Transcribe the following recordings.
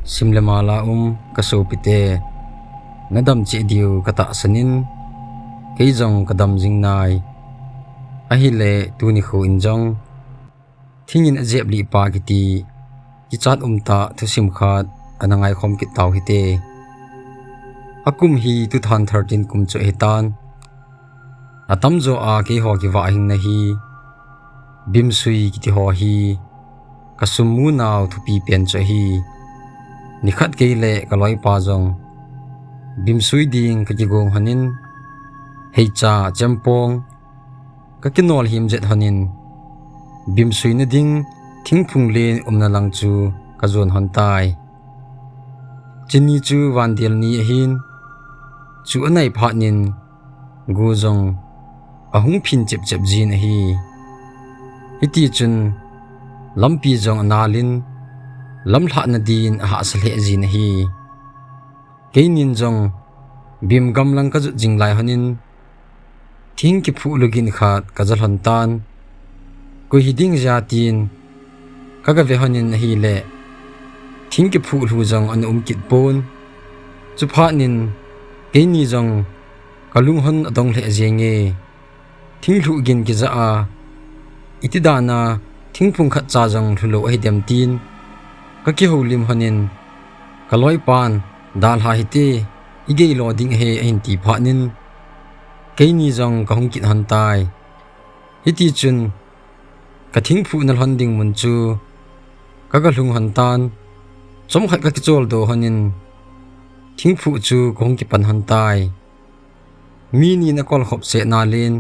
simlemala kasopite nadam chi diu kata sanin keijong kadam jingnai ahile tuni kho injong thingin ajep li pa kiti kichat umta thusim khat anangai khom ki taw hite akum hi 2013 kum cho hitan atam jo a ke ho ki wa hing na hi bimsui kiti ho hi kasumu naw thupi pen cho hi nikhat ke le kaloi pa jong bimsui ding ka ki gong hanin heicha champong ka kinol him jet hanin bimsui na ding thingphung len umna lang chu ka zon hon tai chini chu wandil ni hin chu anai phanin gu jong ahung phin chep chep jin hi iti chun lampi jong analin lamthla na din ha sale jin hi keinin jong bim gam lang ka jinglai hanin thing ki phu lugin khat ka jalhon tan ko hiding jatin kaga ve hanin hi le thing ki phu lu jong an kit pon chu phanin keini jong kalung hon adong le jenge thing lu gin ki za a itidana thingphung khat cha jong thulo hi dem tin ka ki holim hanin kaloi pan dal ha hite igei lo ding he hin ti phanin keini jong ka hong kit han tai hiti chun ka thingphu nal hon ding mun chu kaga lung han tan chom khat ka ki chol do hanin thingphu chu ka hong ki pan han tai mi ni na kol khop se na len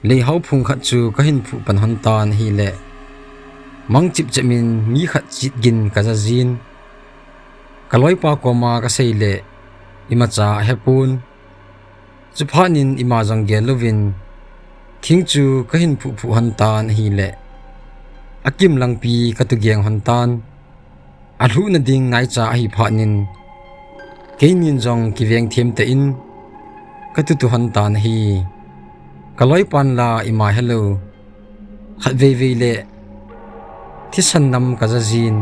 le hau phung khat chu ka hin phu pan han tan hi le mang chip chemin mi khat chit gin ka za jin kaloi pa ko ma ka sei le ima cha hepun chu phanin ima jang ge lovin thing chu ka hin phu phu han tan hi le akim lang pi ka tu geng han tan a lu na ding ngai cha hi phanin keinin jong ki veng them te in ka tu han tan hi kaloi pan la ima hello khat ve ve le thisan nam ka za jin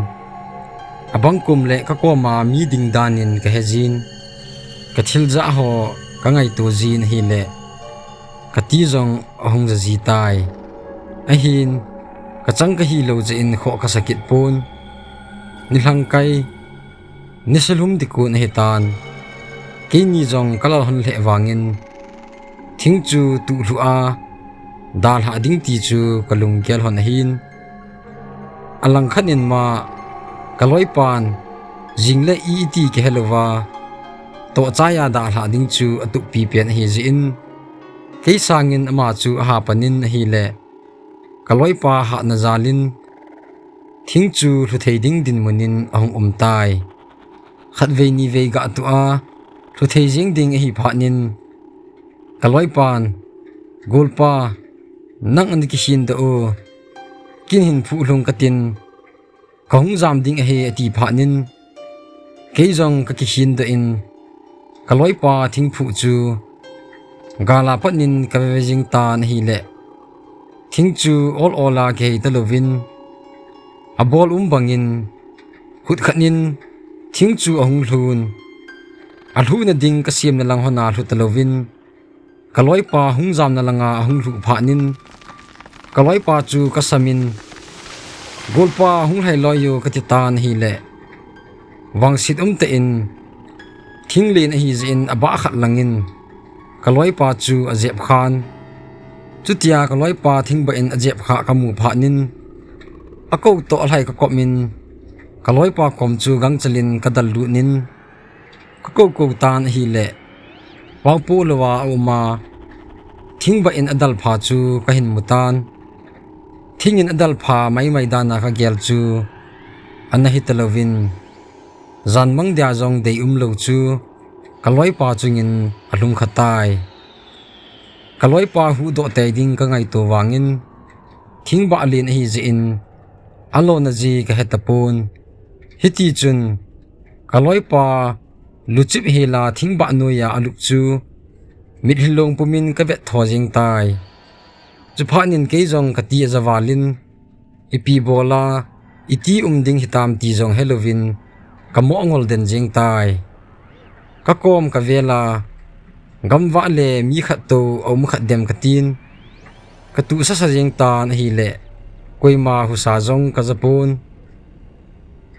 abang kum le ka ko ma mi ding danin ka hejin ka thil za ho ka ngai tu jin hi le ka ti jong ahong za ji tai a hin ka chang ka hi lo je in kho ka sakit pon ni hlang kai ni selhum dikun hetan ke ni jong kalal hon le wangin thing chu tu lu a dal ha ding ti chu kalung gel hon hin alang khanin ma kaloi pan jingle e ti ke helova to chaya da ha ding chu atu pi pen hi jin ke sangin ama chu ha panin hi le kaloi pa ha na zalin thing chu thu thei ding din munin ahong tai khat ve ni ve ga tu a thu thei jing ding hi phanin kaloi pan golpa nang an ki hin da o kin hin phu lung katin kong jam ding he ati phanin keijong ka ki hin da in kaloi pa thing phu chu gala panin ka ve jing tan hi le thing chu all ola ke talovin abol bangin hut khanin thing chu ahung hlun a hlu na ding ka siam na lang hona hlu talovin kaloi pa hung jam na langa hung hlu phanin kaloi pa chu kasamin golpa hung hai loyo katitan hi le wangsit te in thinglen hi zin aba khat langin kaloi pa chu azep khan chutia kaloi pa thingba in azep kha kamu phanin ako to alhai ka komin kaloi pa kom chu gangchalin kadal lu nin ko tan hi le wangpu lawa uma thingba in adal pha chu ka hin mutan thingin adal pha mai dana ka gel chu anahi talovin zan mang dia jong dei lo chu kaloi pa chungin alung khatai kaloi pa hu do te ding ka ngai to wangin thingba alin hi jin alona ji ka hetapon hiti chun kaloi pa luchip hela thingba noya aluk chu mithilong pumin ka vet thojing tai chuphanin keijong kati zawalin ipi bola iti ding hitam ti jong Halloween ka mo angol den jing tai ka kom ka vela gam wa le mi khat to om khat dem katin ka tu sa sa jing tan hi le koima hu sa jong ka japon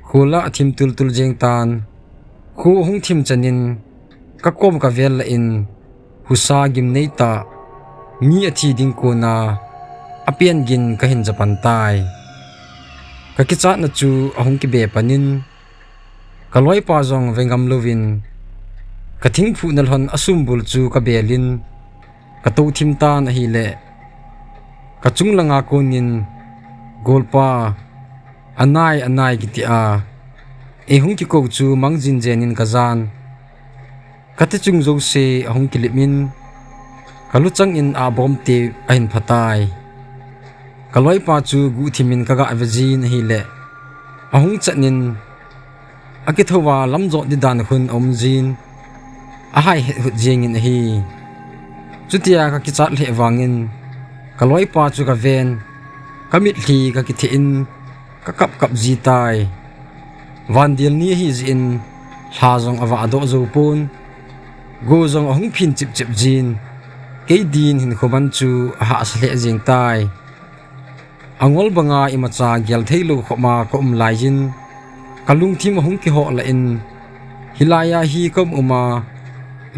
khula thim tul tul jing tan khu hung thim chanin ka kom ka vel la in husa gim nei ta mi athi ding ko na apian gin ka hin japan tai ka kicha na chu ahung ki be panin ka loi pa jong vengam lovin ka thing phu nal hon asum bul chu ka belin ka to thim tan hi le ka chung langa konin golpa anai giti a e hung ki ko chu mangjin jenin ka zan ka te chung zo se ahung ki limin ka lu chang in a bom te a hin phatai ka loi pa chu gu thimin ka ga avajin hi le ahung chanin akithowa lamzo di dan hun omjin a hai hut jing in hi chutia ka ki chat le wangin ka loi pa chu ka ven kamit hli ka ki the in ka kap ji tai van dil ni hi zin hla jong awa do zo pun go jong ahung phin chip chip jin ke din hin khoban chu ha asle jing tai angol banga imacha gyal theilu khoma ko lai jin kalung thim ahung ki ho la in hilaya hi kom uma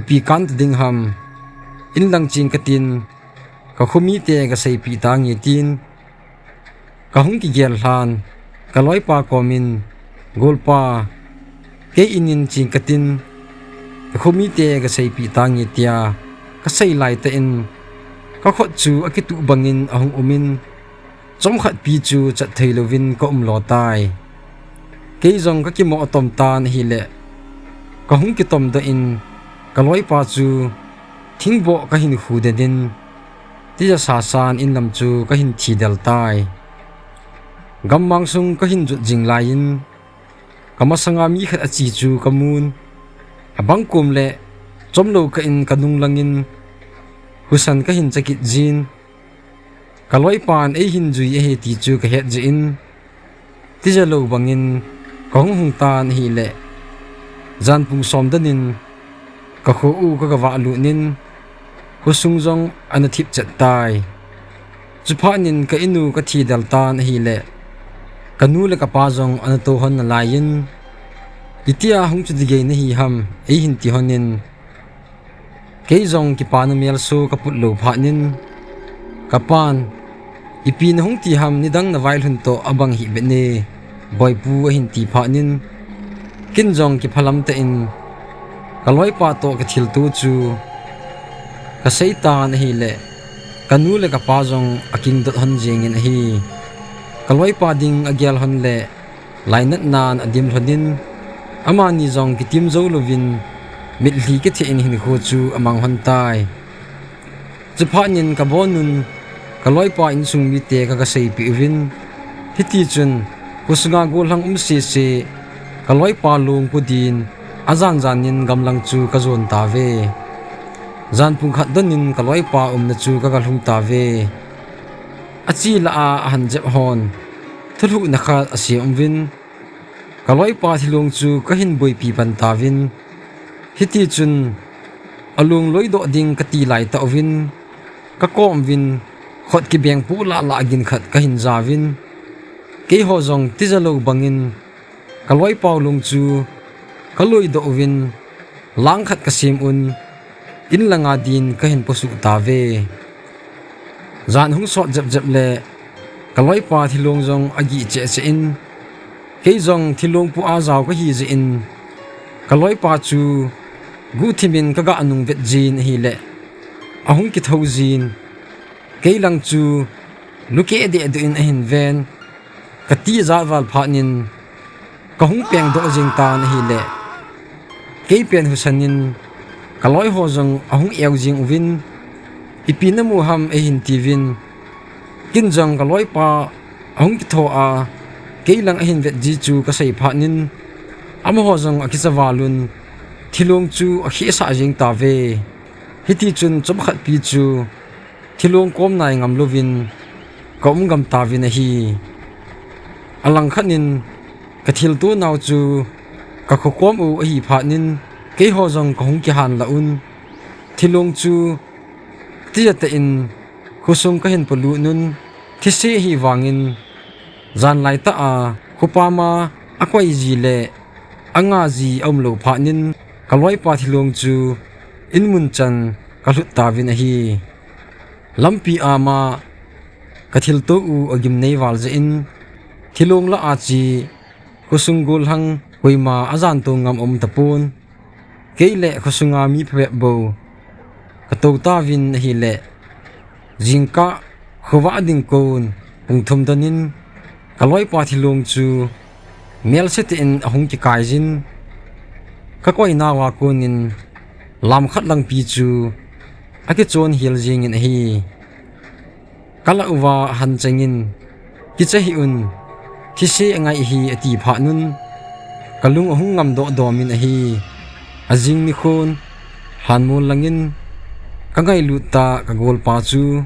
pi kan ding ham in lang ching katin ka khumi te ga sei pi ta ngi tin ka hung ki gyal hlan ka loi pa komin golpa ke inin ching katin ka khumi te ga sei pi ta ngi tia ka sei lai ta in ka khot chu akitu bangin ahung umin chom khat pi chu chat theilovin ko lo tai ke jong ka ki mo tom tan hi le ka hung ki tom da in ka loi pa chu thingbo ka hin khu de din ti ja sa san in lam chu ka hin thi dal tai gam mang sung ka hin jut jing lai in kama sanga mi khat achi chu kamun abang kum le chom lo ka in kanung langin husan ka hin chakit jin ka loi pan e hin jui e he ti chu ka het ji in ti ja lo bangin kong hung tan hi le zan pung som danin ka kho u ka wa lu nin husung jong anathip chat tai chupha nin ka inu ka thi dal tan hi le kanu le ka pa jong anato hon na lain itia hung chu dige na hi ham e hin ti honin ke jong ki pa na mel so ka put lo pha nin ka pan ipin hung ti ham ni dang na vail hun to abang hi be ne boy pu hin ti pha nin kin jong ki phalam te in ka loi pa to ka thil tu chu ka seitan hi le kanu le ka pa jong aking dot hon jing in hi ka loi pa ding agyal hon le lainat nan adim thonin ama ni jong ki tim zo lovin mit hli ke the in hin kho chu amang hon tai chupha nin ka bonun ka loi pa in sung mi te ka sei pi win hiti chun kusunga gol hang se se ka loi pa lung pu din azan zanin gamlang chu ka zon ta ve zan pung khat danin ka loi pa na chu ka galhung ta ve achi la a han jep hon thulu na kha asi win ka loi pa thilung chu ka hin boi pi pan ta win hiti chun alung loi do ding ka ti lai ta win ka kom win khot ki beng pu la gin khat ka hin za win ke ho jong ti zalo bangin ka loi pa lung chu ka loi do win lang khat ka sim un in langa din ka hin posu ta ve zan hung sot jap le ka loi pa thilung jong agi che che in ke jong thilung pu a zaw ka hi je in ka loi pa chu gu thimin ka ga anung vet jin hi le ahung ki thau jin ke lang chu luke de in hin ven ka ti za wal phanin ka hung peng do jing tan hi le ke pen husanin ka loi ho jong ahung ew jing win ipinamu ham e hin tivin kin jong ka loi pa ahung ki tho a ke lang a hin vet ji chu ka sei phanin ama ho jong akisawalun thilung chu a hi sa jing ta ve hiti chun chom khat pi chu thilung kom nai ngam lovin kom gam ta vin hi alang khanin ka thil tu naw chu ka khokom u hi pha nin ke ho jong ka hung ki han la un thilung chu tia ta in khusung ka hin polu nun thisi hi wangin zan lai ta a khupama akwai ji le anga ji omlo pha nin kaloi pa thilung chu inmun chan ka hlut ta vin a hi lampi ama kathil to u agim nei wal je in thilung la a chi khusungul hang hoima azan to ngam tapun keile khusunga mi phe bo kato ta vin hi le jingka khuwa ding kon pungthum danin kaloi pa thilung chu mel set in ahung ki kai jin ka koi na wa kunin lam khat lang pi chu ake chon hil jing in hi kala uwa han chengin ki chahi un thisi angai hi ati pha nun kalung ahung ngam do domin a hi azing ni khon han mul langin kangai luta ka gol pa chu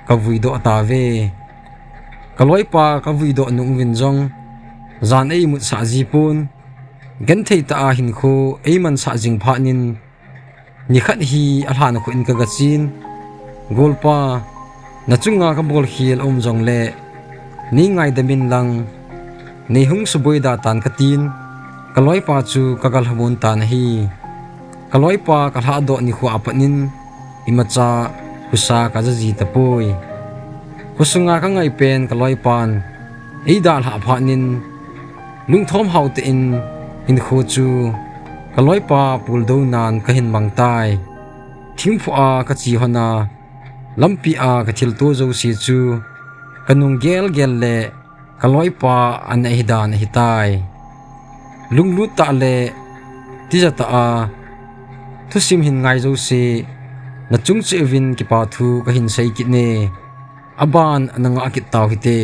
ka vui do ta ve kaloi pa ka vui do nung win jong zan ei mut sa ji pun gan thei ta a hin kho ei man sa jing pha nin ni khat hi a hlan kho in ka ga chin gol pa na chunga ka bol khil om jong le ni ngai da min lang ni hung su boi da tan ka tin kaloi pa chu kagal hamun tan hi kaloi pa ka ha do ni khu apanin imacha husa ka ji ta poi husunga ka ngai pen kaloi pan ei dal ha pha nin lung thom hau te in khu chu kaloi pa pul do nan ka hin mang tai thim phu a ka chi hona lampi a ka thil to zo si chu kanung gel le kaloi pa an ei dan hi tai lung lu ta le ti ja ta a thu sim hin ngai zo si na chung che vin ki pa thu ka hin sei ki ne aban ananga akit taw hi te